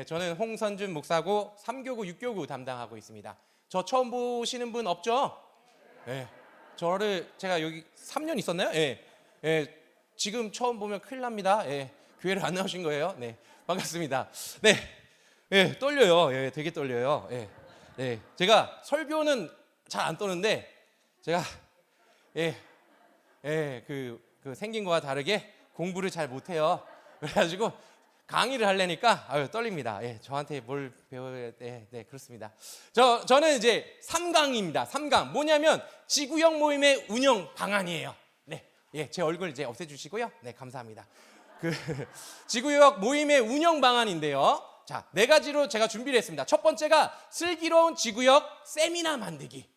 저는 홍선준 목사고 3교구, 6교구 담당하고 있습니다. 저 처음 보시는 분 없죠? 제가 여기 3년 있었나요? 지금 처음 보면 큰일 납니다. 교회를 안 나오신 거예요? 네, 반갑습니다. 떨려요. 되게 떨려요. 제가 설교는 잘 안 떠는데 제가 그 생긴 거와 다르게 공부를 잘 못해요. 그래가지고 강의를 하려니까 떨립니다. 저한테 뭘 배워야 돼? 네, 그렇습니다. 저는 이제 3강입니다. 3강 뭐냐면 지구형 모임의 운영 방안이에요. 제 얼굴 이제 없애주시고요. 네, 감사합니다. 그 지구형 모임의 운영 방안인데요. 자, 4가지로 제가 준비를 했습니다. 첫 번째가 슬기로운 지구형 세미나 만들기.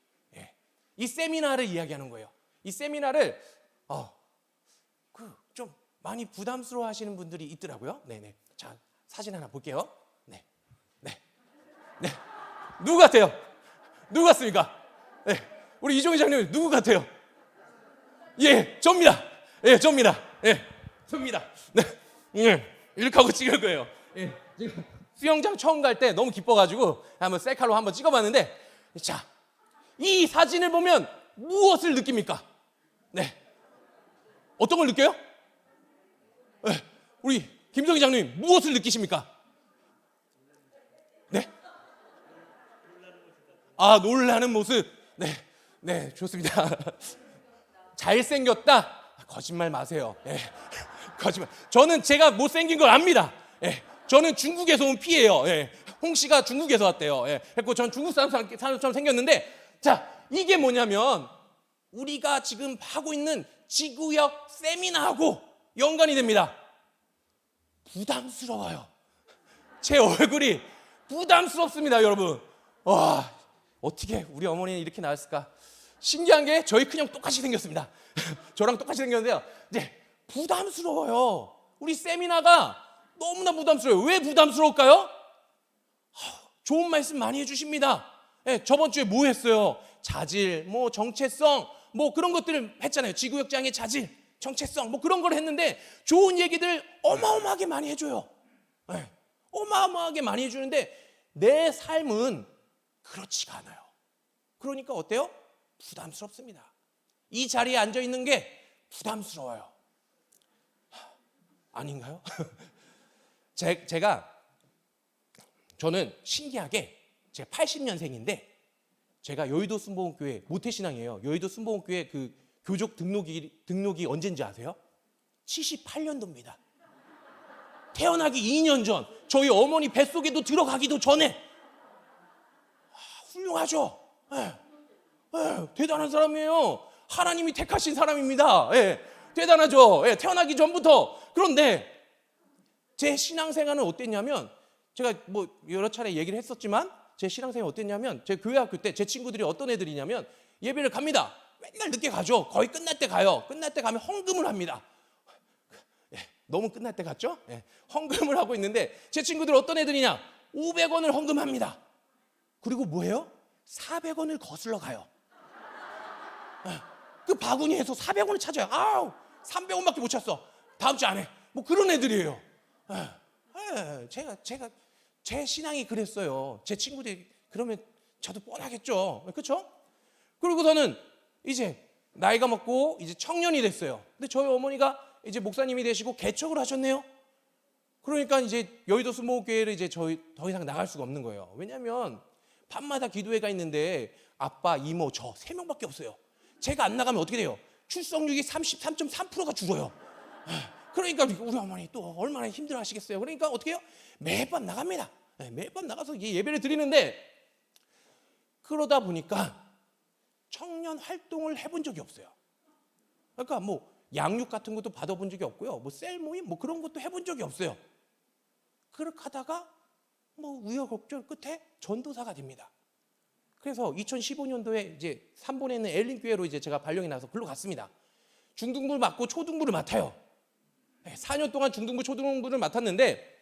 이 세미나를 이야기하는 거예요. 이 세미나를 좀 많이 부담스러워하시는 분들이 있더라고요. 네네. 자, 사진 하나 볼게요. 네. 누구 같아요? 누구 같습니까? 우리 이종희 장님 누구 같아요? 접니다. 접니다. 접니다. 이렇게 하고 찍을 거예요. 지금 수영장 처음 갈 때 너무 기뻐가지고 한번 셀카로 한번 찍어봤는데, 자, 이 사진을 보면 무엇을 느낍니까? 어떤 걸 느껴요? 우리 김성희 장님 무엇을 느끼십니까? 놀라는 모습. 네, 좋습니다. 잘생겼다? 거짓말 마세요. 거짓말. 저는 제가 못생긴 걸 압니다. 저는 중국에서 온 피예요. 홍 씨가 중국에서 왔대요. 그래서 전 중국 사람처럼 생겼는데, 자, 이게 뭐냐면 우리가 지금 하고 있는 지구형 세미나하고 연관이 됩니다. 부담스러워요. 제 얼굴이 부담스럽습니다, 여러분. 와, 어떻게 우리 어머니는 이렇게 나왔을까? 신기한 게 저희 큰형 똑같이 생겼습니다. 저랑 똑같이 생겼는데요. 이제 부담스러워요. 우리 세미나가 너무나 부담스러워요. 왜 부담스러울까요? 좋은 말씀 많이 해주십니다. 저번 주에 뭐 했어요? 자질, 뭐 정체성, 뭐 그런 것들을 했잖아요. 지구역장의 자질, 정체성, 뭐 그런 걸 했는데 좋은 얘기들 어마어마하게 많이 해줘요. 어마어마하게 많이 해주는데 내 삶은 그렇지가 않아요. 그러니까 어때요? 부담스럽습니다. 이 자리에 앉아 있는 게 부담스러워요. 아닌가요? 저는 신기하게 제가 80년생인데 제가 여의도 순복음교회 모태신앙이에요. 여의도 순복음교회 그 교족 등록이 언젠지 아세요? 78년도입니다. 태어나기 2년 전, 저희 어머니 뱃속에도 들어가기도 전에. 훌륭하죠? 대단한 사람이에요. 하나님이 택하신 사람입니다. 대단하죠? 태어나기 전부터. 그런데 제 신앙생활은 어땠냐면, 제가 뭐 여러 차례 얘기를 했었지만 제 신앙생활이 어땠냐면, 제 교회 학교 때 제 친구들이 어떤 애들이냐면 예배를 갑니다. 맨날 늦게 가죠. 거의 끝날 때 가요. 끝날 때 가면 헌금을 합니다. 너무 끝날 때 갔죠? 헌금을 하고 있는데 제 친구들 어떤 애들이냐? 500원을 헌금합니다. 그리고 뭐예요? 400원을 거슬러 가요. 그 바구니에서 400원을 찾아요. 300원밖에 못 찾았어. 다음 주 안에. 뭐 그런 애들이에요. 제가 제 신앙이 그랬어요. 제 친구들이 그러면 저도 뻔하겠죠. 그렇죠? 그리고 저는 이제 나이가 먹고 이제 청년이 됐어요. 근데 저희 어머니가 이제 목사님이 되시고 개척을 하셨네요. 그러니까 이제 여의도 순복음교회를 이제 저희 더 이상 나갈 수가 없는 거예요. 왜냐하면 밤마다 기도회가 있는데 아빠, 이모, 저 3명밖에 없어요. 제가 안 나가면 어떻게 돼요? 출석률이 33.3%가 줄어요. 그러니까 우리 어머니 또 얼마나 힘들어 하시겠어요. 그러니까 어떻게 해요? 매번 나갑니다. 매번 나가서 예배를 드리는데, 그러다 보니까 청년 활동을 해본 적이 없어요. 그러니까 뭐 양육 같은 것도 받아본 적이 없고요. 뭐 셀 모임 뭐 그런 것도 해본 적이 없어요. 그렇게 하다가 뭐 우여곡절 끝에 전도사가 됩니다. 그래서 2015년도에 이제 3본에 있는 엘린교회로 이제 제가 발령이 나서 글로 갔습니다. 중등부를 맡고 초등부를 맡아요. 4년 동안 중등부, 초등부를 맡았는데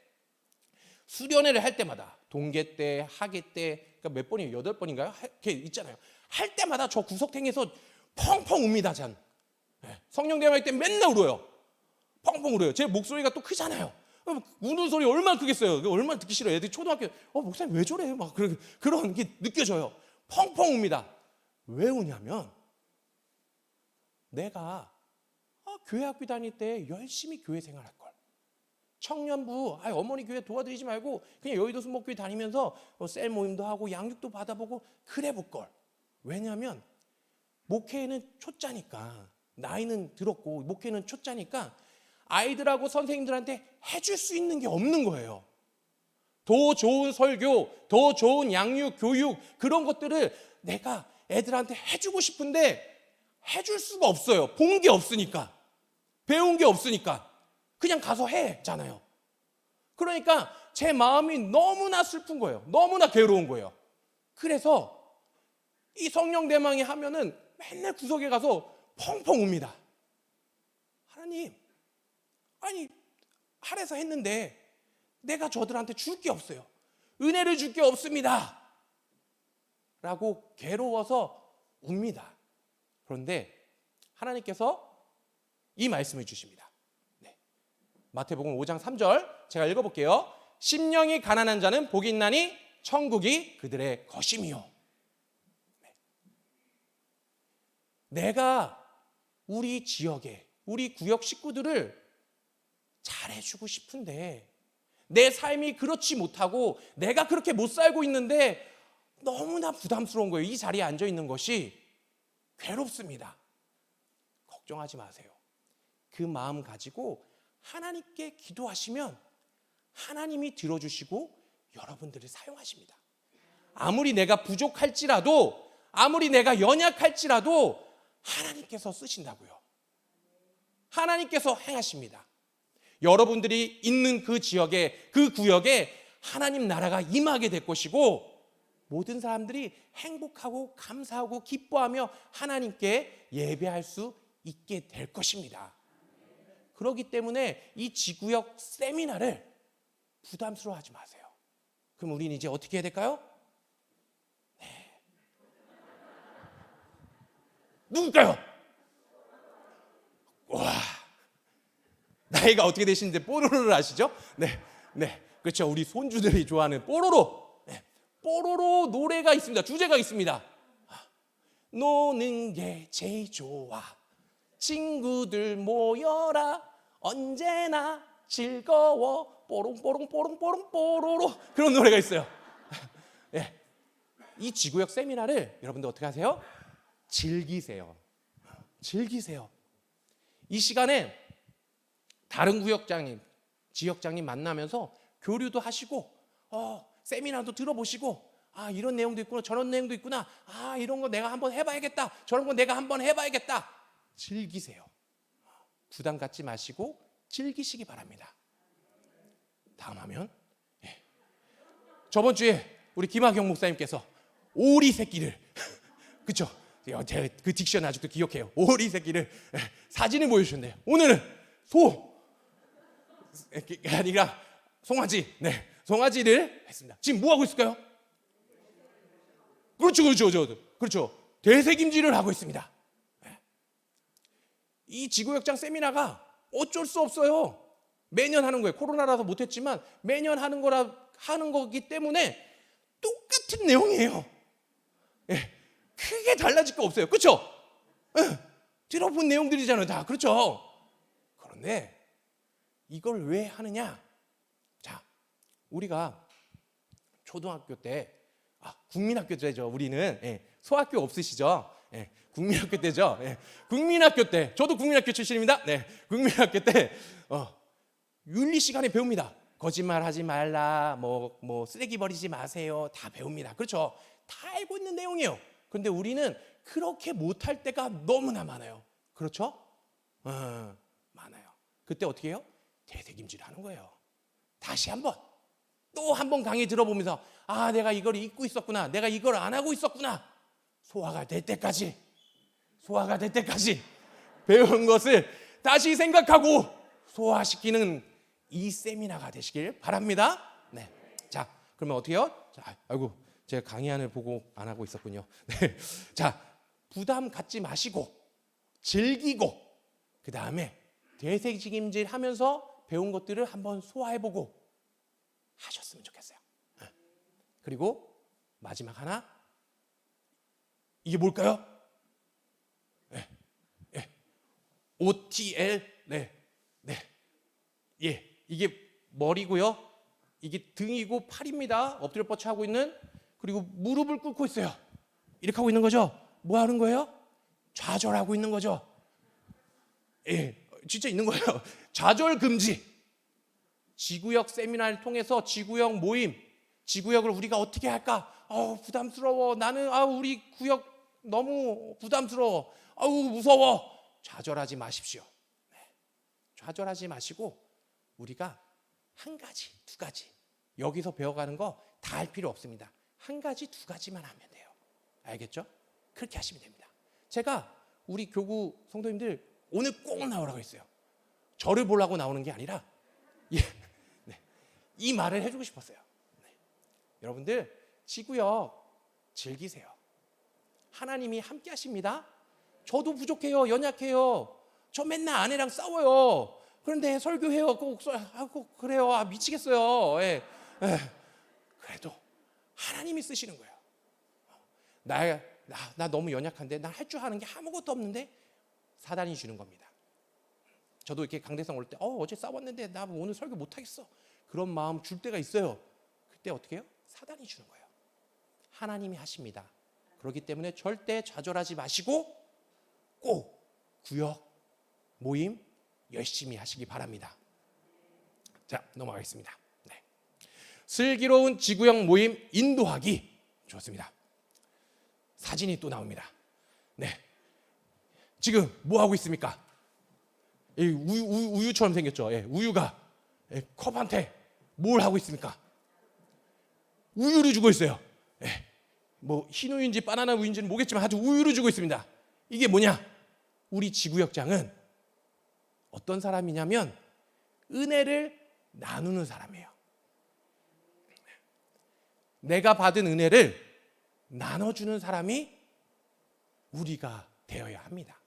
수련회를 할 때마다 동계 때, 하계 때, 그러니까 몇 번이에요? 8번인가요? 이렇게 있잖아요. 할 때마다 저 구석탱이에서 펑펑 웁니다. 성령대회 할 때 맨날 울어요. 펑펑 울어요. 제 목소리가 또 크잖아요. 우는 소리 얼마나 크겠어요. 얼마나 듣기 싫어요. 애들이 초등학교 목사님 왜 저래? 막 그런 게 느껴져요. 펑펑 웁니다. 왜 우냐면 내가 교회 학교 다닐 때 열심히 교회 생활할 걸. 청년부 어머니 교회 도와드리지 말고 그냥 여의도 순복교회 다니면서 셀 모임도 하고 양육도 받아보고 그래 볼 걸. 왜냐하면 목회는 초짜니까, 나이는 들었고 목회는 초짜니까 아이들하고 선생님들한테 해줄 수 있는 게 없는 거예요. 더 좋은 설교, 더 좋은 양육, 교육 그런 것들을 내가 애들한테 해주고 싶은데 해줄 수가 없어요. 본 게 없으니까, 배운 게 없으니까 그냥 가서 해잖아요. 그러니까 제 마음이 너무나 슬픈 거예요. 너무나 괴로운 거예요. 그래서 이 성령 대망이 하면은 맨날 구석에 가서 펑펑 웁니다. 하나님, 아니 하래서 했는데 내가 저들한테 줄 게 없어요. 은혜를 줄 게 없습니다. 라고 괴로워서 웁니다. 그런데 하나님께서 이 말씀을 주십니다. 마태복음 5장 3절 제가 읽어볼게요. 심령이 가난한 자는 복이 있나니 천국이 그들의 것이며. 내가 우리 지역에 우리 구역 식구들을 잘해주고 싶은데 내 삶이 그렇지 못하고 내가 그렇게 못 살고 있는데 너무나 부담스러운 거예요. 이 자리에 앉아 있는 것이 괴롭습니다. 걱정하지 마세요. 그 마음 가지고 하나님께 기도하시면 하나님이 들어주시고 여러분들을 사용하십니다. 아무리 내가 부족할지라도, 아무리 내가 연약할지라도 하나님께서 쓰신다고요. 하나님께서 행하십니다. 여러분들이 있는 그 지역에, 그 구역에 하나님 나라가 임하게 될 것이고 모든 사람들이 행복하고 감사하고 기뻐하며 하나님께 예배할 수 있게 될 것입니다. 그렇기 때문에 이 지구역 세미나를 부담스러워하지 마세요. 그럼 우리는 이제 어떻게 해야 될까요? 누굴까요? 와, 나이가 어떻게 되시는데 뽀로로를 아시죠? 네, 그렇죠. 우리 손주들이 좋아하는 뽀로로. 뽀로로 노래가 있습니다. 주제가 있습니다. 노는 게 제일 좋아. 친구들 모여라. 언제나 즐거워. 뽀롱뽀롱뽀롱뽀롱 뽀로로. 그런 노래가 있어요. 이 지구역 세미나를 여러분들 어떻게 하세요? 즐기세요. 즐기세요. 이 시간에 다른 구역장님, 지역장님 만나면서 교류도 하시고 세미나도 들어보시고 이런 내용도 있구나, 저런 내용도 있구나, 이런 거 내가 한번 해봐야겠다, 저런 거 내가 한번 해봐야겠다. 즐기세요. 부담 갖지 마시고 즐기시기 바랍니다. 다음 화면. 저번 주에 우리 김학영 목사님께서 오리 새끼를 그쵸? 제가 그 딕션 아직도 기억해요. 오리 새끼를 사진을 보여주셨네요. 오늘은 소 아니라 송아지, 송아지를 했습니다. 지금 뭐 하고 있을까요? 그렇죠. 대세김질을 하고 있습니다. 이 지구역장 세미나가 어쩔 수 없어요. 매년 하는 거예요. 코로나라서 못했지만 매년 하는 거기 때문에 똑같은 내용이에요. 크게 달라질 거 없어요. 그렇죠? 들어본 내용들이잖아요. 다 그렇죠. 그런데 이걸 왜 하느냐? 자, 우리가 초등학교 때 국민학교 때죠. 우리는 소학교 없으시죠? 국민학교 때죠. 국민학교 때 저도 국민학교 출신입니다. 국민학교 때 윤리 시간에 배웁니다. 거짓말하지 말라, 뭐 쓰레기 버리지 마세요. 다 배웁니다. 그렇죠? 다 알고 있는 내용이에요. 그런데 우리는 그렇게 못할 때가 너무나 많아요. 그렇죠? 많아요. 그때 어떻게 해요? 대세김질하는 거예요. 다시 또 한 번 강의 들어보면서 내가 이걸 잊고 있었구나, 내가 이걸 안 하고 있었구나. 소화가 될 때까지 배운 것을 다시 생각하고 소화시키는 이 세미나가 되시길 바랍니다. 자, 그러면 어떻게 해요? 제가 강의안을 보고 안 하고 있었군요. 자, 부담 갖지 마시고 즐기고 그 다음에 대세김질 하면서 배운 것들을 한번 소화해보고 하셨으면 좋겠어요. 그리고 마지막 하나, 이게 뭘까요? OTL, 이게 머리고요. 이게 등이고 팔입니다. 엎드려 뻗쳐 하고 있는. 그리고 무릎을 꿇고 있어요. 이렇게 하고 있는 거죠. 뭐 하는 거예요? 좌절하고 있는 거죠. 진짜 있는 거예요. 좌절 금지. 지구역 세미나를 통해서 지구역 모임, 지구역을 우리가 어떻게 할까? 부담스러워. 나는 우리 구역 너무 부담스러워. 무서워. 좌절하지 마십시오. 좌절하지 마시고 우리가 한 가지, 두 가지 여기서 배워가는 거 다 할 필요 없습니다. 한 가지, 두 가지만 하면 돼요. 알겠죠? 그렇게 하시면 됩니다. 제가 우리 교구 성도님들 오늘 꼭 나오라고 했어요. 저를 보려고 나오는 게 아니라 이 말을 해주고 싶었어요. 여러분들 지구역 즐기세요. 하나님이 함께 하십니다. 저도 부족해요. 연약해요. 저 맨날 아내랑 싸워요. 그런데 설교해요. 꼭 그래요. 미치겠어요. 그래도 하나님이 쓰시는 거예요. 나 너무 연약한데 나 할 줄 아는 게 아무것도 없는데 사단이 주는 겁니다. 저도 이렇게 강대상 올 때 어제 싸웠는데 나 오늘 설교 못하겠어. 그런 마음 줄 때가 있어요. 그때 어떻게 해요? 사단이 주는 거예요. 하나님이 하십니다. 그렇기 때문에 절대 좌절하지 마시고 꼭 구역 모임 열심히 하시기 바랍니다. 자, 넘어가겠습니다. 슬기로운 지구역 모임 인도하기. 좋습니다. 사진이 또 나옵니다. 지금 뭐 하고 있습니까? 우유처럼 생겼죠. 우유가 컵한테 뭘 하고 있습니까? 우유를 주고 있어요. 뭐 흰 우유인지 바나나 우유인지는 모르겠지만 아주 우유를 주고 있습니다. 이게 뭐냐? 우리 지구역장은 어떤 사람이냐면 은혜를 나누는 사람이에요. 내가 받은 은혜를 나눠주는 사람이 우리가 되어야 합니다.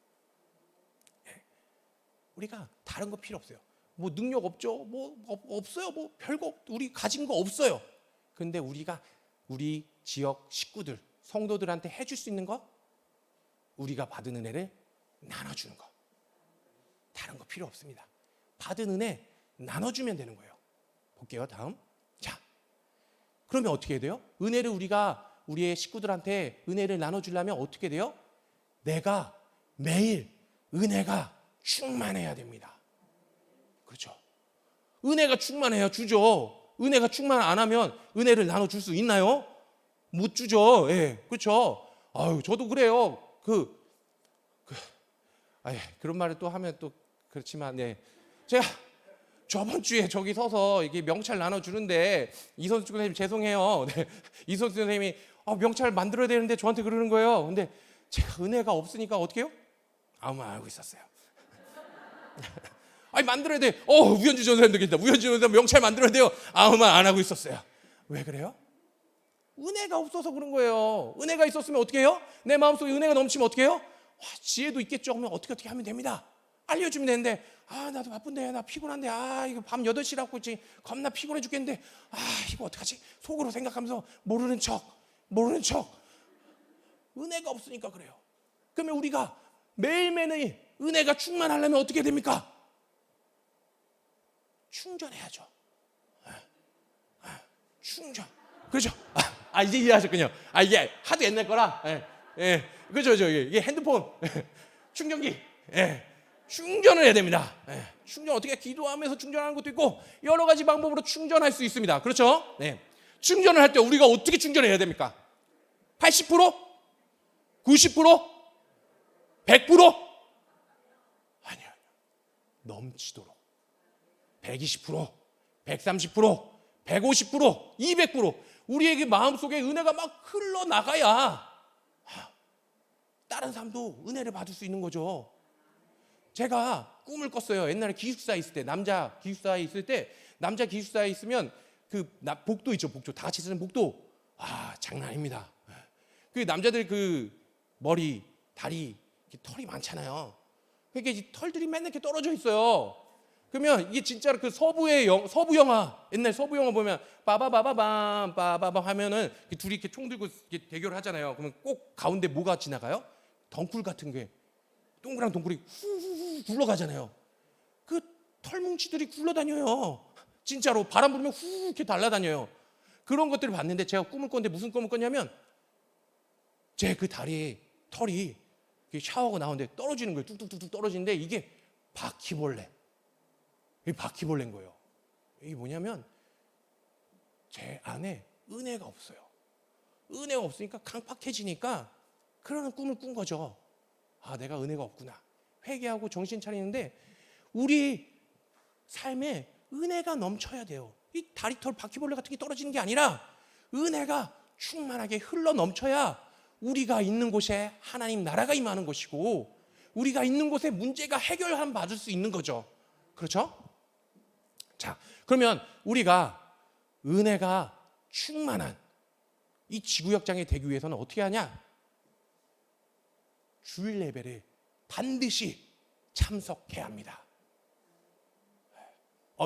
우리가 다른 거 필요 없어요. 뭐 능력 없죠? 뭐 없어요. 뭐 별거 우리 가진 거 없어요. 근데 우리가 우리 지역 식구들, 성도들한테 해줄 수 있는 거, 우리가 받은 은혜를 나눠주는 거. 다른 거 필요 없습니다. 받은 은혜 나눠주면 되는 거예요. 볼게요. 다음. 자, 그러면 어떻게 해야 돼요? 은혜를 우리가 우리의 식구들한테 은혜를 나눠주려면 어떻게 돼요? 내가 매일 은혜가 충만해야 됩니다. 그렇죠? 은혜가 충만해야 주죠. 은혜가 충만 안 하면 은혜를 나눠줄 수 있나요? 못 주죠. 그렇죠? 저도 그래요. 그런 말을 또 하면 또 그렇지만, 제가 저번 주에 저기 서서 이게 명찰 나눠주는데 이선수 선생님 죄송해요. 이선수 선생님이 명찰 만들어야 되는데 저한테 그러는 거예요. 근데 제가 은혜가 없으니까 어떻게 해요? 아무 말 안 하고 있었어요. 만들어야 돼. 우현주 전사님도 계시다. 우현주 전사님 명찰 만들어야 돼요. 아무 말 안 하고 있었어요. 왜 그래요? 은혜가 없어서 그런 거예요. 은혜가 있었으면 어떻게 해요? 내 마음속에 은혜가 넘치면 어떻게 해요? 지혜도 있겠죠. 그러면 어떻게 하면 됩니다. 알려주면 되는데 나도 바쁜데 나 피곤한데 이거 밤 8시라고 있지 겁나 피곤해 죽겠는데 이거 어떡하지? 속으로 생각하면서 모르는 척 은혜가 없으니까 그래요. 그러면 우리가 매일매일 은혜가 충만하려면 어떻게 됩니까? 충전해야죠. 충전. 그렇죠? 이제 이해하셨군요. 이게 하도 옛날 거라. 그렇죠. 이게 핸드폰 충전기. 충전을 해야 됩니다. 충전 어떻게 기도하면서 충전하는 것도 있고 여러 가지 방법으로 충전할 수 있습니다. 그렇죠? 충전을 할 때 우리가 어떻게 충전해야 됩니까? 80%? 90%? 100%? 아니요. 넘치도록 120%, 130%, 150%, 200% 우리에게 마음속에 은혜가 막 흘러나가야 다른 사람도 은혜를 받을 수 있는 거죠. 제가 꿈을 꿨어요. 옛날에 기숙사에 있을 때, 남자 기숙사에 있으면 복도 있죠. 복도 다 같이 쓰는 복도. 장난 아닙니다. 그 남자들 머리, 다리 털이 많잖아요. 그러니까 이 털들이 맨날 이렇게 떨어져 있어요. 그러면 이게 진짜로 그 서부 영화, 옛날 서부 영화 보면 빠바바바밤 빠바밤 하면은 둘이 이렇게 총 들고 이렇게 대결을 하잖아요. 그러면 꼭 가운데 뭐가 지나가요? 덩굴 같은 게, 동그란 덩굴이 후후후 굴러가잖아요. 그 털뭉치들이 굴러다녀요. 진짜로 바람 불면 후 이렇게 날아다녀요. 그런 것들을 봤는데 제가 꿈을 꿨는데 무슨 꿈을 꿨냐면 제 그 다리에 털이 샤워하고 나오는데 떨어지는 거예요. 뚝뚝뚝뚝 떨어지는데 이게 바퀴벌레. 이게 바퀴벌레인 거예요. 이게 뭐냐면 제 안에 은혜가 없어요. 은혜가 없으니까 강팍해지니까 그러는 꿈을 꾼 거죠. 아, 내가 은혜가 없구나. 회개하고 정신 차리는데 우리 삶에 은혜가 넘쳐야 돼요. 이 다리털 바퀴벌레 같은 게 떨어지는 게 아니라 은혜가 충만하게 흘러 넘쳐야 우리가 있는 곳에 하나님 나라가 임하는 것이고 우리가 있는 곳에 문제가 해결함 받을 수 있는 거죠. 그렇죠? 자, 그러면 우리가 은혜가 충만한 이 지구역장이 되기 위해서는 어떻게 하냐? 주일 예배를 반드시 참석해야 합니다.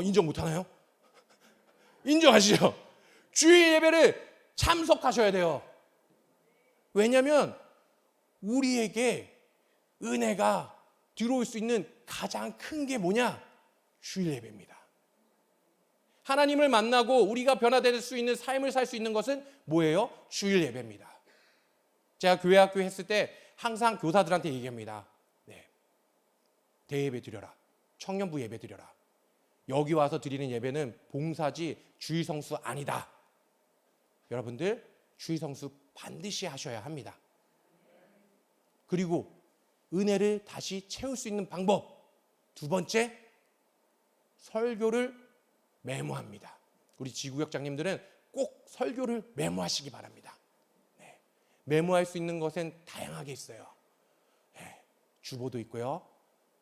인정 못하나요? 인정하시죠? 주일 예배를 참석하셔야 돼요. 왜냐하면 우리에게 은혜가 들어올 수 있는 가장 큰 게 뭐냐? 주일 예배입니다. 하나님을 만나고 우리가 변화될 수 있는 삶을 살 수 있는 것은 뭐예요? 주일 예배입니다. 제가 교회 학교 했을 때 항상 교사들한테 얘기합니다. 네. 대예배 드려라. 청년부 예배 드려라. 여기 와서 드리는 예배는 봉사지 주일 성수 아니다. 여러분들 주일 성수 반드시 하셔야 합니다. 그리고 은혜를 다시 채울 수 있는 방법. 두 번째, 설교를 메모합니다. 우리 지구역장님들은 꼭 설교를 메모하시기 바랍니다. 네. 메모할 수 있는 것은 다양하게 있어요. 네. 주보도 있고요.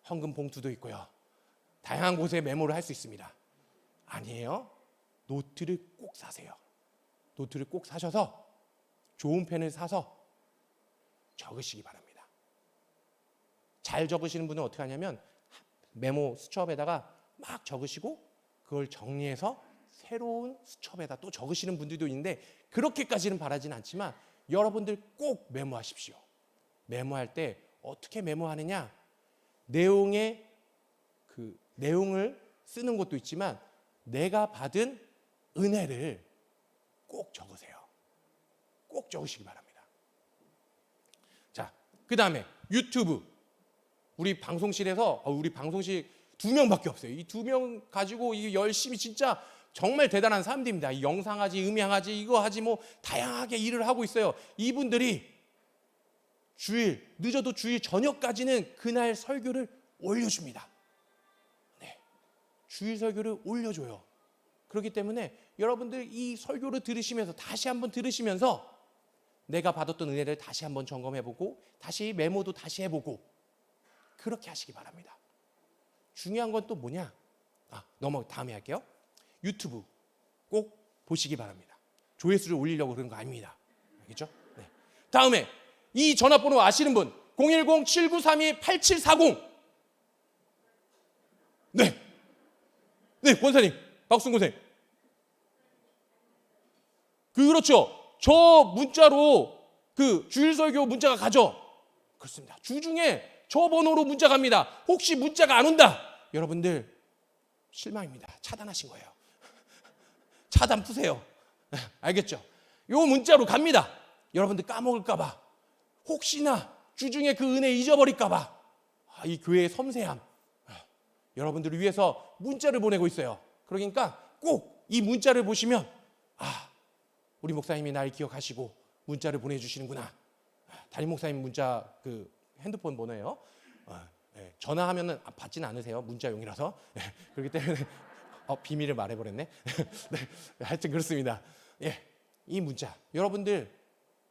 헌금 봉투도 있고요. 다양한 곳에 메모를 할 수 있습니다. 아니에요? 노트를 꼭 사세요. 노트를 꼭 사셔서 좋은 펜을 사서 적으시기 바랍니다. 잘 적으시는 분은 어떻게 하냐면 메모 수첩에다가 막 적으시고 그걸 정리해서 새로운 수첩에다 또 적으시는 분들도 있는데 그렇게까지는 바라진 않지만 여러분들 꼭 메모하십시오. 메모할 때 어떻게 메모하느냐? 내용을 쓰는 것도 있지만 내가 받은 은혜를 꼭 적으세요. 꼭 적으시기 바랍니다. 자, 그 다음에 유튜브. 우리 방송실에서 우리 방송실 2명밖에 없어요. 이 2명 가지고 이 열심히 진짜 정말 대단한 사람들입니다. 이 영상하지, 음향하지, 이거 하지 뭐 다양하게 일을 하고 있어요. 이분들이 늦어도 주일 저녁까지는 그날 설교를 올려줍니다. 네, 주일 설교를 올려줘요. 그렇기 때문에 여러분들 이 설교를 들으시면서 다시 한번 들으시면서 내가 받았던 은혜를 다시 한번 점검해보고 다시 메모도 다시 해보고 그렇게 하시기 바랍니다. 중요한 건 또 뭐냐? 다음에 할게요. 유튜브 꼭 보시기 바랍니다. 조회수를 올리려고 그런 거 아닙니다. 알겠죠? 네. 다음에 이 전화번호 아시는 분 010-7932-8740. 네, 권사님, 박순 권사님. 그렇죠. 저 문자로 그 주일 설교 문자가 가죠. 그렇습니다. 주중에 저 번호로 문자 갑니다. 혹시 문자가 안 온다? 여러분들 실망입니다. 차단하신 거예요. 차단 푸세요. 알겠죠? 요 문자로 갑니다. 여러분들 까먹을까 봐. 혹시나 주중에 그 은혜 잊어버릴까 봐. 이 교회의 섬세함. 여러분들을 위해서 문자를 보내고 있어요. 그러니까 꼭 이 문자를 보시면 우리 목사님이 날 기억하시고 문자를 보내주시는구나. 담임 목사님 문자 그 핸드폰 번호예요. 네, 전화하면은 받지는 않으세요. 문자용이라서. 네, 그렇기 때문에 비밀을 말해버렸네. 네, 하여튼 그렇습니다. 예, 이 문자 여러분들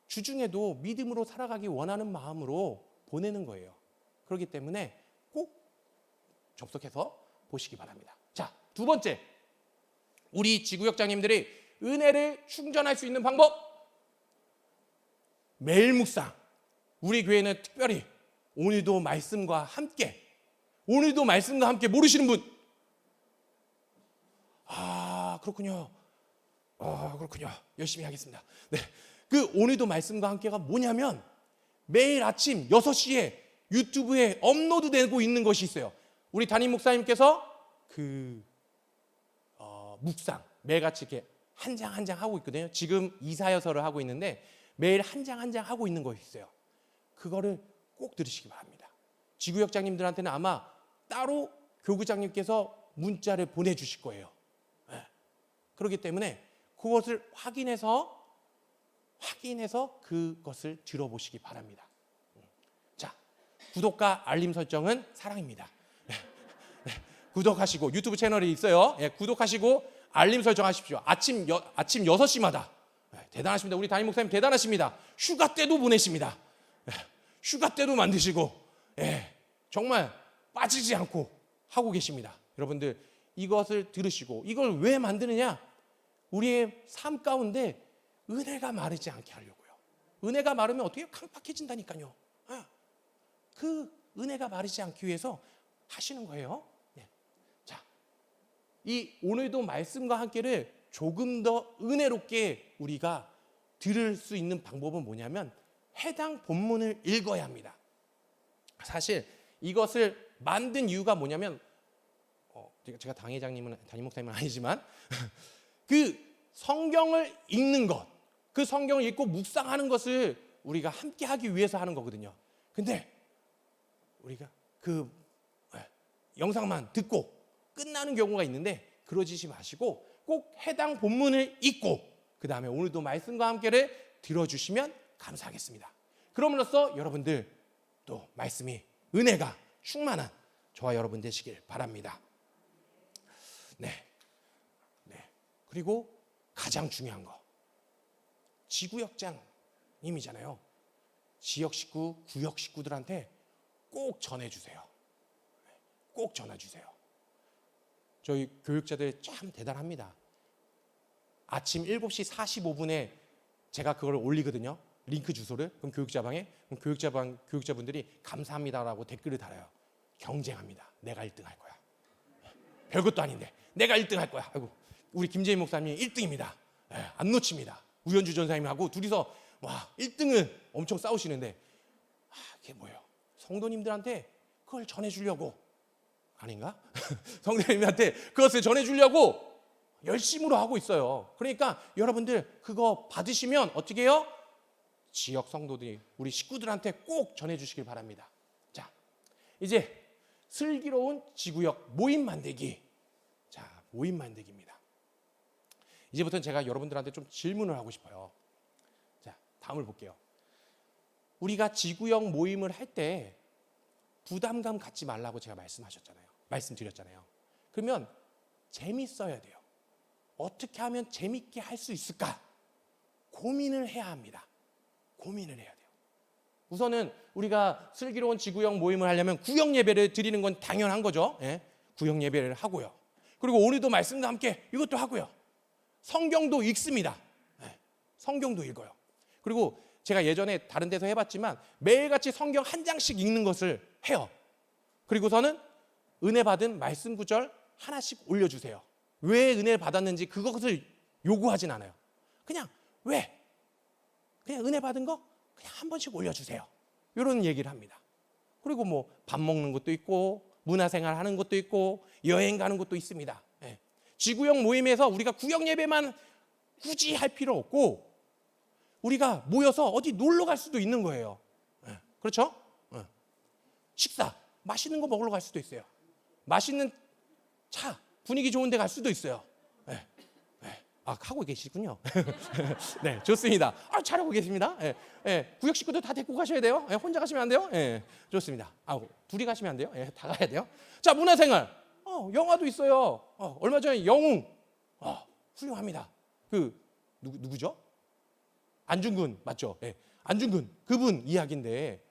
주중에도 믿음으로 살아가기 원하는 마음으로 보내는 거예요. 그렇기 때문에 꼭 접속해서 보시기 바랍니다. 자, 두 번째, 우리 지구역장님들이 은혜를 충전할 수 있는 방법. 매일 묵상. 우리 교회는 특별히 오늘도 말씀과 함께 모르시는 분 아, 그렇군요. 그렇군요. 열심히 하겠습니다. 네. 그 오늘도 말씀과 함께가 뭐냐면 매일 아침 6시에 유튜브에 업로드되고 있는 것이 있어요. 우리 담임 목사님께서 묵상 매일같이 이렇게 한 장 한 장 하고 있거든요. 지금 이사여서를 하고 있는데 매일 한 장 한 장 하고 있는 것이 있어요. 그거를 꼭 들으시기 바랍니다. 지구역장님들한테는 아마 따로 교구장님께서 문자를 보내주실 거예요. 네. 그렇기 때문에 그것을 확인해서 그것을 들어보시기 바랍니다. 자, 구독과 알림 설정은 사랑입니다. 네. 네. 구독하시고 유튜브 채널이 있어요. 네. 구독하시고 알림 설정하십시오. 아침 6시마다. 네. 대단하십니다. 우리 담임 목사님 대단하십니다. 휴가 때도 보내십니다. 네. 휴가 때도 만드시고 정말 빠지지 않고 하고 계십니다. 여러분들 이것을 들으시고 이걸 왜 만드느냐? 우리의 삶 가운데 은혜가 마르지 않게 하려고요. 은혜가 마르면 어떻게 캉팍해진다니까요. 그 은혜가 마르지 않기 위해서 하시는 거예요. 자, 이 오늘도 말씀과 함께를 조금 더 은혜롭게 우리가 들을 수 있는 방법은 뭐냐면 해당 본문을 읽어야 합니다. 사실 이것을 만든 이유가 뭐냐면 제가 담임 목사님은 아니지만 그 성경을 읽는 것, 그 성경을 읽고 묵상하는 것을 우리가 함께 하기 위해서 하는 거거든요. 근데 우리가 그 영상만 듣고 끝나는 경우가 있는데 그러지 마시고 꼭 해당 본문을 읽고 그 다음에 오늘도 말씀과 함께를 들어주시면 감사하겠습니다. 그럼으로써 여러분들 또 말씀이 은혜가 충만한 저와 여러분 되시길 바랍니다. 네. 그리고 가장 중요한 거. 지구역장님이잖아요. 지역 식구, 구역 식구들한테 꼭 전해주세요. 꼭 전해주세요. 저희 교육자들 참 대단합니다. 아침 7시 45분에 제가 그걸 올리거든요. 링크 주소를. 그럼 그럼 교육자분들이 감사합니다라고 댓글을 달아요. 경쟁합니다. 내가 1등 할 거야. 별것도 아닌데 내가 1등 할 거야. 아이고, 우리 김재희 목사님이 1등입니다. 안 놓칩니다. 우현주 전사님하고 둘이서 1등은 엄청 싸우시는데 그게 뭐예요? 성도님들한테 그걸 전해주려고 아닌가? 성도님한테 그것을 전해주려고 열심으로 하고 있어요. 그러니까 여러분들 그거 받으시면 어떻게 해요? 지역 성도들이 우리 식구들한테 꼭 전해주시길 바랍니다. 자, 이제 슬기로운 지구역 모임 만들기. 자, 모임 만들기입니다. 이제부터는 제가 여러분들한테 좀 질문을 하고 싶어요. 자, 다음을 볼게요. 우리가 지구역 모임을 할 때 부담감 갖지 말라고 제가 말씀드렸잖아요. 그러면 재밌어야 돼요. 어떻게 하면 재밌게 할 수 있을까? 고민을 해야 합니다. 고민을 해야 돼요. 우선은 우리가 슬기로운 지구역 모임을 하려면 구역 예배를 드리는 건 당연한 거죠. 구역 예배를 하고요. 그리고 오늘도 말씀과 함께 이것도 하고요. 성경도 읽습니다. 성경도 읽어요. 그리고 제가 예전에 다른 데서 해봤지만 매일같이 성경 한 장씩 읽는 것을 해요. 그리고서는 은혜 받은 말씀 구절 하나씩 올려주세요. 왜 은혜를 받았는지 그것을 요구하진 않아요. 그냥 그냥 은혜 받은 거 그냥 한 번씩 올려주세요. 이런 얘기를 합니다. 그리고 뭐 밥 먹는 것도 있고 문화생활 하는 것도 있고 여행 가는 것도 있습니다. 지구역 모임에서 우리가 구역 예배만 굳이 할 필요 없고 우리가 모여서 어디 놀러 갈 수도 있는 거예요. 그렇죠? 식사, 맛있는 거 먹으러 갈 수도 있어요. 맛있는 차, 분위기 좋은 데 갈 수도 있어요. 하고 계시군요. 네, 좋습니다. 잘하고 계십니다. 구역 식구들 다 데리고 가셔야 돼요. 혼자 가시면 안 돼요. 좋습니다. 둘이 가시면 안 돼요. 다 가야 돼요. 자, 문화생활. 영화도 있어요. 얼마 전에 영웅. 훌륭합니다. 누구죠? 안중근 맞죠? 안중근 그분 이야기인데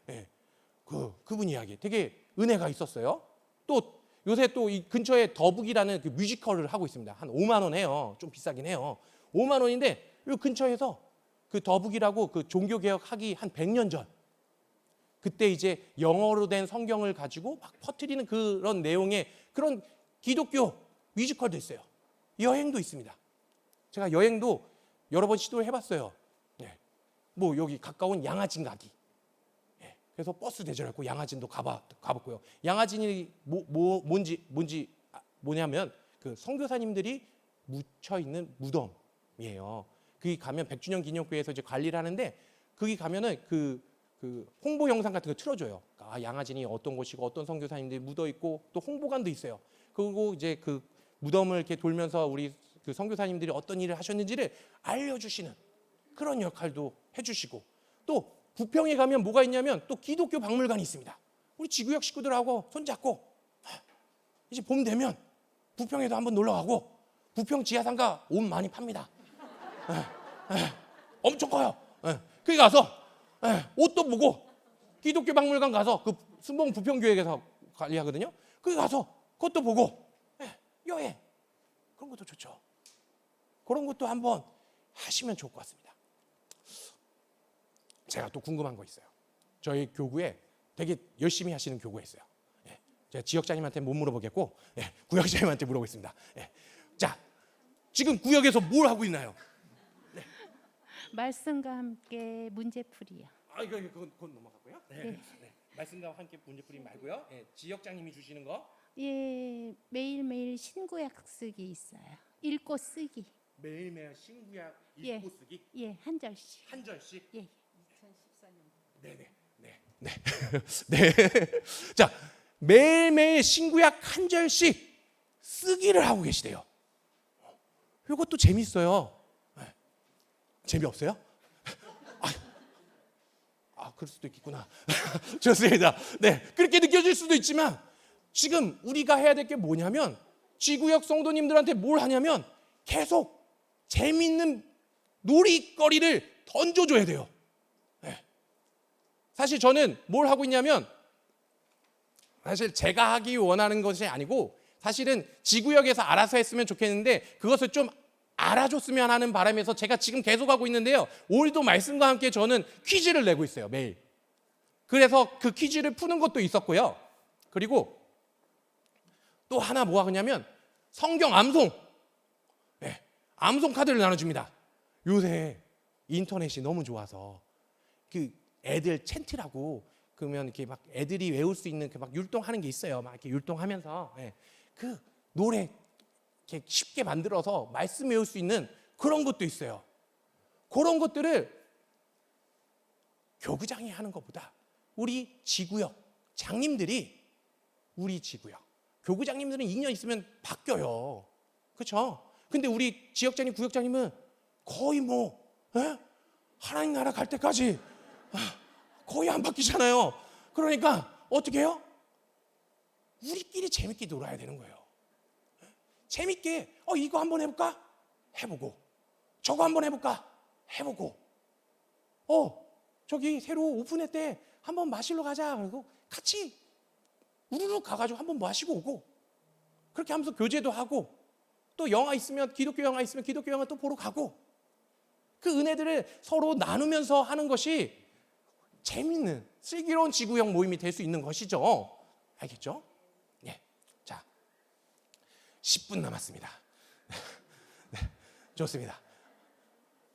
그분 이야기 되게 은혜가 있었어요. 또 요새 또 이 근처에 더북이라는 그 뮤지컬을 하고 있습니다. 한 5만 원 해요. 좀 비싸긴 해요. 5만 원인데 요 근처에서 그 더북이라고 그 종교개혁하기 한 100년 전 그때 이제 영어로 된 성경을 가지고 막 퍼뜨리는 그런 내용의 그런 기독교 뮤지컬도 있어요. 여행도 있습니다. 제가 여행도 여러 번 시도를 해봤어요. 네. 뭐 여기 가까운 양화진 가기. 네. 그래서 버스 대절했고 양화진도 가봤고요. 양화진이 뭐냐면 그 선교사님들이 묻혀 있는 무덤이에요. 거기 가면 100주년 기념교회에서 이제 관리를 하는데 거기 가면은 그 홍보 영상 같은 거 틀어줘요. 양화진이 어떤 곳이고 어떤 선교사님들이 묻어 있고 또 홍보관도 있어요. 그리고 이제 그 무덤을 이렇게 돌면서 우리 그 선교사님들이 어떤 일을 하셨는지를 알려주시는 그런 역할도 해주시고, 또 부평에 가면 뭐가 있냐면 또 기독교 박물관이 있습니다. 우리 지구역 식구들하고 손잡고 이제 봄 되면 부평에도 한번 놀러 가고, 부평 지하상가 옷 많이 팝니다. 엄청 커요. 거기 가서 옷도 보고, 기독교 박물관 가서 그 순봉 부평교회에서 관리하거든요. 거기 가서 그것도 보고 여행 그런 것도 좋죠. 그런 것도 한번 하시면 좋을 것 같습니다. 제가 또 궁금한 거 있어요. 저희 교구에 되게 열심히 하시는 교구가 있어요. 제가 지역장님한테 못 물어보겠고 구역장님한테 물어보겠습니다. 자, 지금 구역에서 뭘 하고 있나요? 말씀과 함께 문제풀이요. 그건 넘어가고요. 네. 말씀과 함께 문제풀이 말고요. 지역장님이 주시는 거. 예, 매일매일 신구약 쓰기 있어요. 읽고 쓰기. 매일매일 신구약 예. 읽고 쓰기. 예, 한 절씩. 한 절씩. 예. 2014년. 네. 자, 매일매일 신구약 한 절씩 쓰기를 하고 계시대요. 이것도 재밌어요. 재미없어요? 그럴 수도 있겠구나. 좋습니다. 네, 그렇게 느껴질 수도 있지만 지금 우리가 해야 될 게 뭐냐면, 지구역 성도님들한테 뭘 하냐면 계속 재밌는 놀이거리를 던져줘야 돼요. 네. 사실 저는 뭘 하고 있냐면, 사실 제가 하기 원하는 것이 아니고 사실은 지구역에서 알아서 했으면 좋겠는데 그것을 좀 알아줬으면 하는 바람에서 제가 지금 계속 하고 있는데요. 오늘도 말씀과 함께 저는 퀴즈를 내고 있어요, 매일. 그래서 그 퀴즈를 푸는 것도 있었고요. 그리고 또 하나 뭐 하냐면 성경 암송. 네, 암송 카드를 나눠줍니다. 요새 인터넷이 너무 좋아서 그 애들 챈트라고, 그러면 이렇게 막 애들이 외울 수 있는 그 막 율동하는 게 있어요. 막 이렇게 율동하면서 그 노래 이렇게 쉽게 만들어서 말씀 외울 수 있는 그런 것도 있어요. 그런 것들을 교구장이 하는 것보다 우리 지구역 장님들이, 우리 지구역 교구장님들은 2년 있으면 바뀌어요. 그렇죠? 근데 우리 지역장님, 구역장님은 거의 하나님 나라 갈 때까지 거의 안 바뀌잖아요. 그러니까 어떻게 해요? 우리끼리 재밌게 놀아야 되는 거예요. 재밌게 이거 한번 해볼까? 해보고, 저거 한번 해볼까? 해보고, 저기 새로 오픈했대, 한번 마시러 가자. 그리고 같이 우르르 가가지고 한번 마시고 오고, 그렇게 하면서 교제도 하고, 또 영화 있으면 기독교 영화 있으면 기독교 영화 또 보러 가고, 그 은혜들을 서로 나누면서 하는 것이 재밌는 슬기로운 지구형 모임이 될 수 있는 것이죠. 알겠죠? 네. 자, 10분 남았습니다. 네, 좋습니다.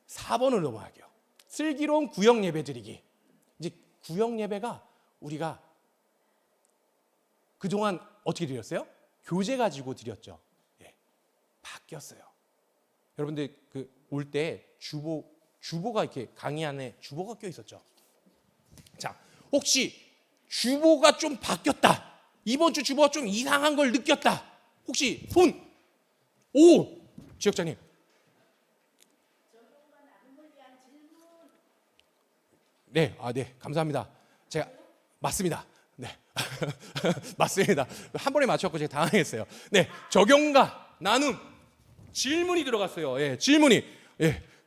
4번을 넘어갈게요. 슬기로운 구역 예배 드리기. 이제 구역 예배가 우리가 그동안 어떻게 드렸어요? 교재 가지고 드렸죠. 바뀌었어요. 여러분들 올 때 주보가 이렇게 강의 안에 주보가 껴 있었죠. 자, 혹시 주보가 좀 바뀌었다, 이번 주 주보가 좀 이상한 걸 느꼈다, 혹시 손? 오, 지역장님. 네, 네, 감사합니다. 제가 맞습니다. 네, 맞습니다. 한 번에 맞췄고 제가 당황했어요. 네, 적용과 나눔 질문이 들어갔어요. 질문이.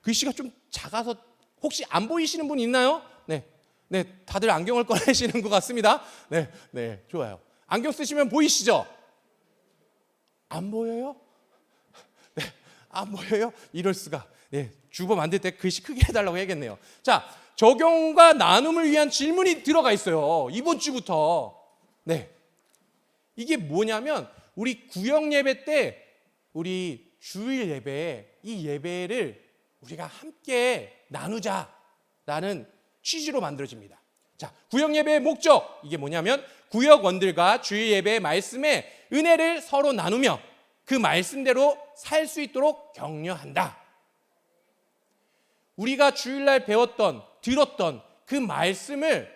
글씨가 좀 작아서 혹시 안 보이시는 분 있나요? 네, 다들 안경을 꺼내시는 것 같습니다. 네, 좋아요. 안경 쓰시면 보이시죠? 안 보여요? 네, 안 보여요? 이럴 수가. 주보 만들 때 글씨 크게 해달라고 해야겠네요. 자, 적용과 나눔을 위한 질문이 들어가 있어요. 이번 주부터. 네, 이게 뭐냐면 우리 구역 예배 때 우리 주일 예배에 이 예배를 우리가 함께 나누자라는 취지로 만들어집니다. 자, 구역 예배의 목적, 이게 뭐냐면 구역원들과 주일 예배의 말씀의 은혜를 서로 나누며 그 말씀대로 살 수 있도록 격려한다. 우리가 주일날 배웠던, 들었던 그 말씀을,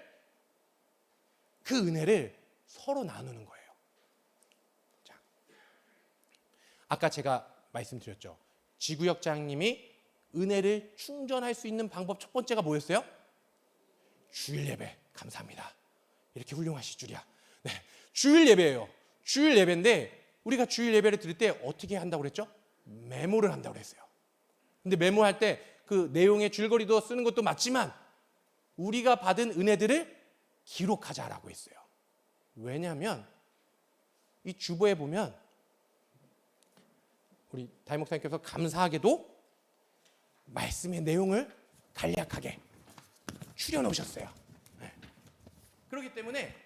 그 은혜를 서로 나누는 거예요. 자, 아까 제가 말씀드렸죠. 지구역장님이 은혜를 충전할 수 있는 방법 첫 번째가 뭐였어요? 주일 예배. 감사합니다. 이렇게 훌륭하실 줄이야. 네, 주일 예배예요. 주일 예배인데 우리가 주일 예배를 드릴 때 어떻게 한다고 그랬죠? 메모를 한다고 그랬어요. 근데 메모할 때 그 내용의 줄거리도 쓰는 것도 맞지만 우리가 받은 은혜들을 기록하자라고 했어요. 왜냐하면 이 주보에 보면 우리 담임 목사님께서 감사하게도 말씀의 내용을 간략하게 추려 놓으셨어요. 네. 그렇기 때문에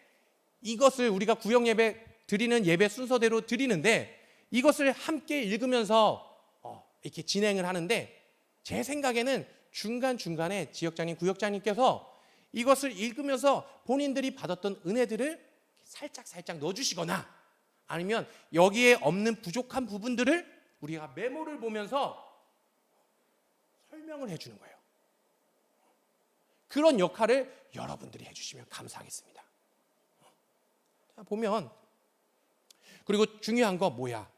이것을 우리가 구역 예배 드리는 예배 순서대로 드리는데 이것을 함께 읽으면서 이렇게 진행을 하는데 제 생각에는 중간중간에 지역장님, 구역장님께서 이것을 읽으면서 본인들이 받았던 은혜들을 살짝 넣어주시거나 아니면 여기에 없는 부족한 부분들을 우리가 메모를 보면서 설명을 해주는 거예요. 그런 역할을 여러분들이 해주시면 감사하겠습니다. 자, 보면 그리고 중요한 거 뭐야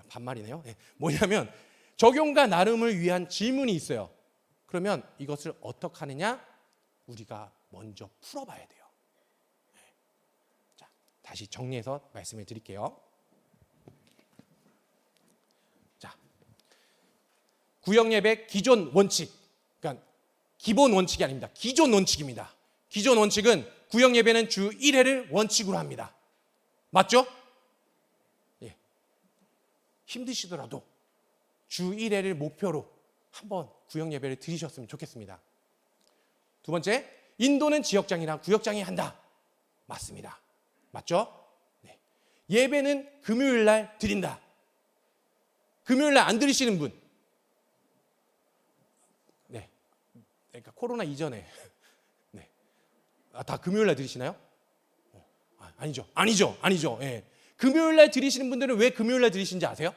반말이네요. 네, 뭐냐면 적용과 나름을 위한 질문이 있어요. 그러면 이것을 어떻게 하느냐? 우리가 먼저 풀어봐야 돼요. 네. 자, 다시 정리해서 말씀을 드릴게요. 자, 구역 예배 기존 원칙, 그러니까 기본 원칙이 아닙니다. 기존 원칙입니다. 기존 원칙은 구역 예배는 주 1회를 원칙으로 합니다. 맞죠? 예. 힘드시더라도 주 1회를 목표로 한번 구역 예배를 드리셨으면 좋겠습니다. 두 번째, 인도는 지역장이랑 구역장이 한다. 맞습니다. 맞죠? 네. 예배는 금요일 날 드린다. 금요일 날 안 드리시는 분. 네. 그러니까 코로나 이전에. 네. 다 금요일 날 드리시나요? 아니죠. 예. 금요일 날 드리시는 분들은 왜 금요일 날 드리시는지 아세요?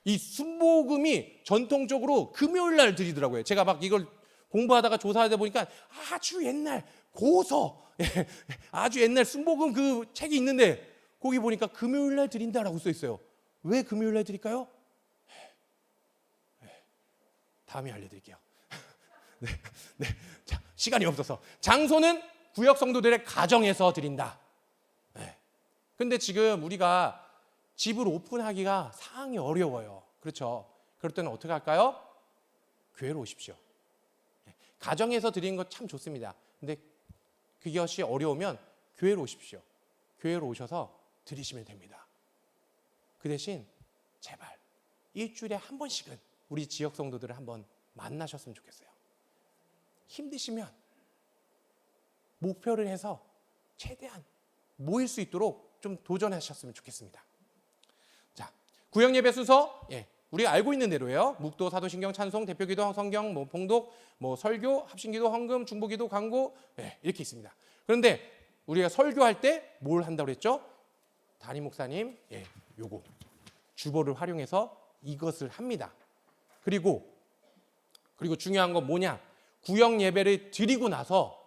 이 순복음이 전통적으로 금요일 날 드리더라고요. 제가 막 이걸 공부하다가 조사하다 보니까 아주 옛날 고서, 아주 옛날 순복음 그 책이 있는데 거기 보니까 금요일 날 드린다라고 써 있어요. 왜 금요일 날 드릴까요? 다음에 알려드릴게요. 네. 자, 시간이 없어서. 장소는 구역 성도들의 가정에서 드린다. 근데 지금 우리가 집을 오픈하기가 상당히 어려워요. 그렇죠? 그럴 때는 어떻게 할까요? 교회로 오십시오. 가정에서 드리는 거 참 좋습니다. 근데 그것이 어려우면 교회로 오십시오. 교회로 오셔서 드리시면 됩니다. 그 대신 제발 일주일에 한 번씩은 우리 지역 성도들을 한번 만나셨으면 좋겠어요. 힘드시면 목표를 해서 최대한 모일 수 있도록 좀 도전하셨으면 좋겠습니다. 자, 구역 예배 순서, 우리가 알고 있는 대로예요. 묵도, 사도신경, 찬송, 대표기도, 성경, 봉독, 설교, 합심기도, 헌금, 중보기도, 광고, 이렇게 있습니다. 그런데 우리가 설교할 때 뭘 한다고 그랬죠? 담임 목사님, 요거 주보를 활용해서 이것을 합니다. 그리고 중요한 건 뭐냐? 구역 예배를 드리고 나서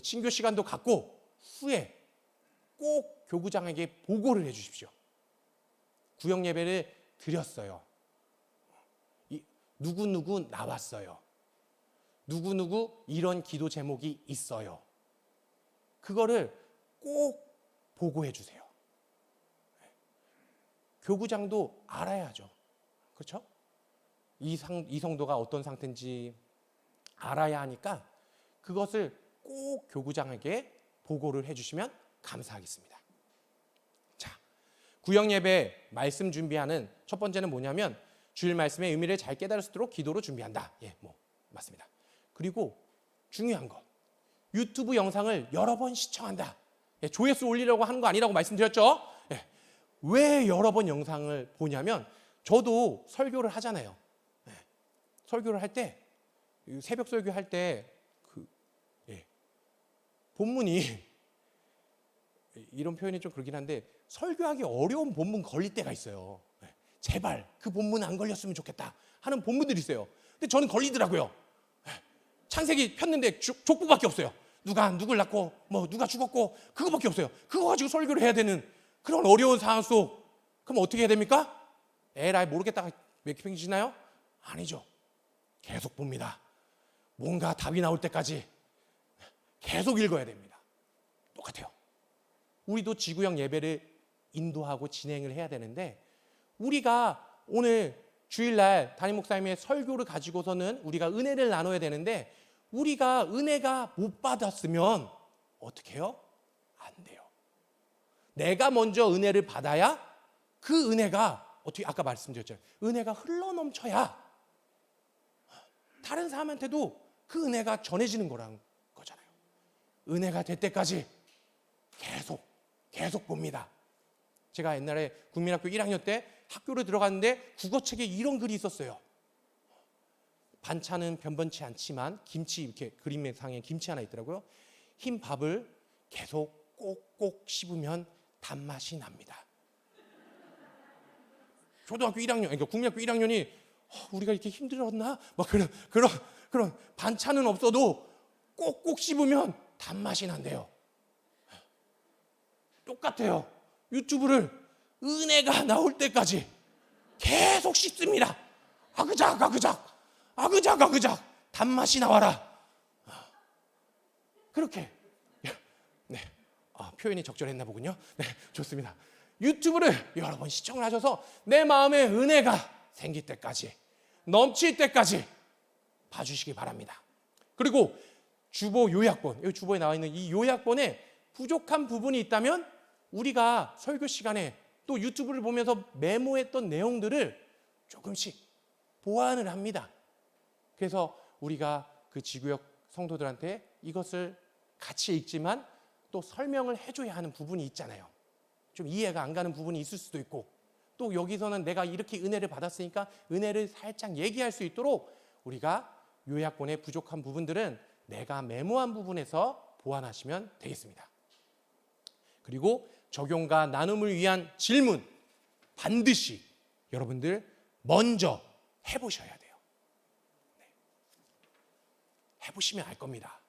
친교 시간도 갖고 후에 꼭 교구장에게 보고를 해주십시오. 구역 예배를 드렸어요. 누구 나왔어요. 누구 이런 기도 제목이 있어요. 그거를 꼭 보고해 주세요. 교구장도 알아야죠. 그렇죠? 이 성도가 어떤 상태인지 알아야 하니까 그것을 꼭 교구장에게 보고를 해주시면 감사하겠습니다. 자, 구역 예배 말씀 준비하는 첫 번째는 뭐냐면 주일 말씀의 의미를 잘 깨달을 수 있도록 기도로 준비한다. 맞습니다. 그리고 중요한 것, 유튜브 영상을 여러 번 시청한다. 조회수 올리려고 하는 거 아니라고 말씀드렸죠? 왜 여러 번 영상을 보냐면 저도 설교를 하잖아요. 네. 설교를 할 때 새벽 설교 할 때 본문이 이런 표현이 좀 그렇긴 한데 설교하기 어려운 본문 걸릴 때가 있어요. 네. 제발 그 본문 안 걸렸으면 좋겠다 하는 본문들이 있어요. 근데 저는 걸리더라고요. 네. 창세기 폈는데 족보밖에 없어요. 누가 누굴 낳고 뭐 누가 죽었고 그거밖에 없어요. 그거 가지고 설교를 해야 되는 그런 어려운 상황 속 그럼 어떻게 해야 됩니까? 에라이 모르겠다가 맥히시나요? 아니죠. 계속 봅니다. 뭔가 답이 나올 때까지 계속 읽어야 됩니다. 똑같아요. 우리도 지구형 예배를 인도하고 진행을 해야 되는데 우리가 오늘 주일날 담임 목사님의 설교를 가지고서는 우리가 은혜를 나눠야 되는데 우리가 은혜가 못 받았으면 어떻게 해요? 안 돼요. 내가 먼저 은혜를 받아야 그 은혜가 어떻게 아까 말씀드렸잖아요. 은혜가 흘러넘쳐야 다른 사람한테도 그 은혜가 전해지는 거라는 거잖아요. 은혜가 될 때까지 계속 봅니다. 제가 옛날에 국민학교 1학년 때 학교를 들어갔는데 국어책에 이런 글이 있었어요. 반찬은 변변치 않지만 김치 이렇게 그림의 상에 김치 하나 있더라고요. 흰 밥을 계속 꼭꼭 씹으면 단맛이 납니다. 초등학교 1학년, 그러니까 국민학교 1학년이 우리가 이렇게 힘들었나? 막 그런 반찬은 없어도 꼭꼭 씹으면 단맛이 난대요. 똑같아요. 유튜브를 은혜가 나올 때까지 계속 씹습니다. 아그작 단맛이 나와라. 그렇게 네, 표현이 적절했나 보군요. 네, 좋습니다. 유튜브를 여러 번 시청을 하셔서 내 마음에 은혜가 생길 때까지 넘칠 때까지 봐주시기 바랍니다. 그리고 주보 요약본, 여기 주보에 나와 있는 이 요약본에 부족한 부분이 있다면 우리가 설교 시간에 또 유튜브를 보면서 메모했던 내용들을 조금씩 보완을 합니다. 그래서 우리가 그 지구역 성도들한테 이것을 같이 읽지만 또 설명을 해줘야 하는 부분이 있잖아요. 좀 이해가 안 가는 부분이 있을 수도 있고 또 여기서는 내가 이렇게 은혜를 받았으니까 은혜를 살짝 얘기할 수 있도록 우리가 요약본의 부족한 부분들은 내가 메모한 부분에서 보완하시면 되겠습니다. 그리고 적용과 나눔을 위한 질문 반드시 여러분들 먼저 해보셔야 돼요. 네. 해보시면 알 겁니다.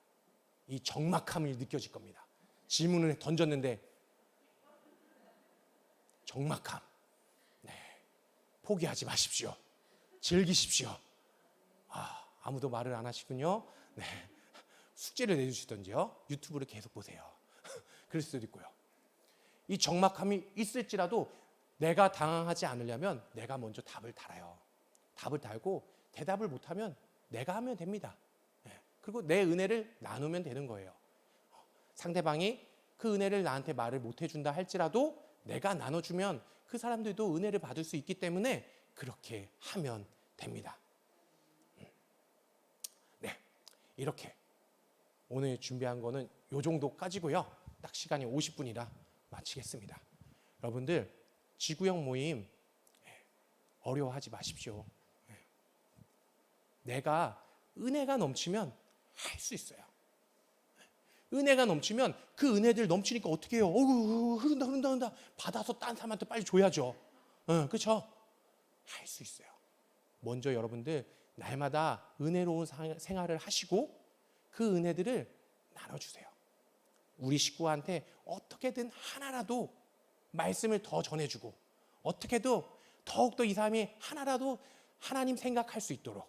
이 적막함을 느껴질 겁니다. 질문을 던졌는데 적막함. 네. 포기하지 마십시오. 즐기십시오. 아무도 말을 안 하시군요. 네. 숙제를 내주시던지요. 유튜브를 계속 보세요. 그럴 수도 있고요. 이 적막함이 있을지라도 내가 당황하지 않으려면 내가 먼저 답을 달아요. 답을 달고 대답을 못하면 내가 하면 됩니다. 네. 그리고 내 은혜를 나누면 되는 거예요. 상대방이 그 은혜를 나한테 말을 못 해준다 할지라도 내가 나눠주면 그 사람들도 은혜를 받을 수 있기 때문에 그렇게 하면 됩니다. 네, 이렇게 오늘 준비한 거는 요 정도까지고요. 딱 시간이 50분이라 마치겠습니다. 여러분들 지구형 모임 어려워하지 마십시오. 내가 은혜가 넘치면 할 수 있어요. 은혜가 넘치면 그 은혜들 넘치니까 어떻게 해요? 흐른다. 받아서 딴 사람한테 빨리 줘야죠. 그렇죠? 할 수 있어요. 먼저 여러분들 날마다 은혜로운 생활을 하시고 그 은혜들을 나눠주세요. 우리 식구한테 어떻게든 하나라도 말씀을 더 전해주고 어떻게든 더욱더 이 사람이 하나라도 하나님 생각할 수 있도록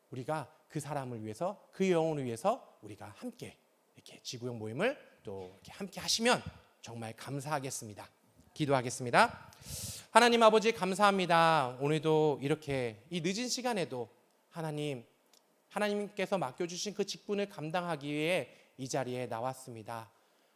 우리가 그 사람을 위해서 그 영혼을 위해서 우리가 함께 이렇게 지구형 모임을 또 이렇게 함께 하시면 정말 감사하겠습니다. 기도하겠습니다. 하나님 아버지 감사합니다. 오늘도 이렇게 이 늦은 시간에도 하나님께서 맡겨주신 그 직분을 감당하기 위해 이 자리에 나왔습니다.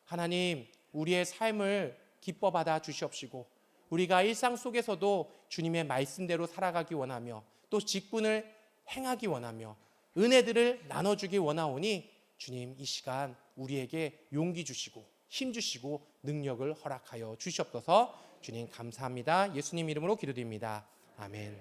하나님 우리의 삶을 기뻐 받아 주시옵시고 우리가 일상 속에서도 주님의 말씀대로 살아가기 원하며 또 직분을 행하기 원하며 은혜들을 나눠주기 원하오니 주님 이 시간 우리에게 용기 주시고 힘 주시고 능력을 허락하여 주시옵소서. 주님 감사합니다. 예수님 이름으로 기도드립니다. 아멘.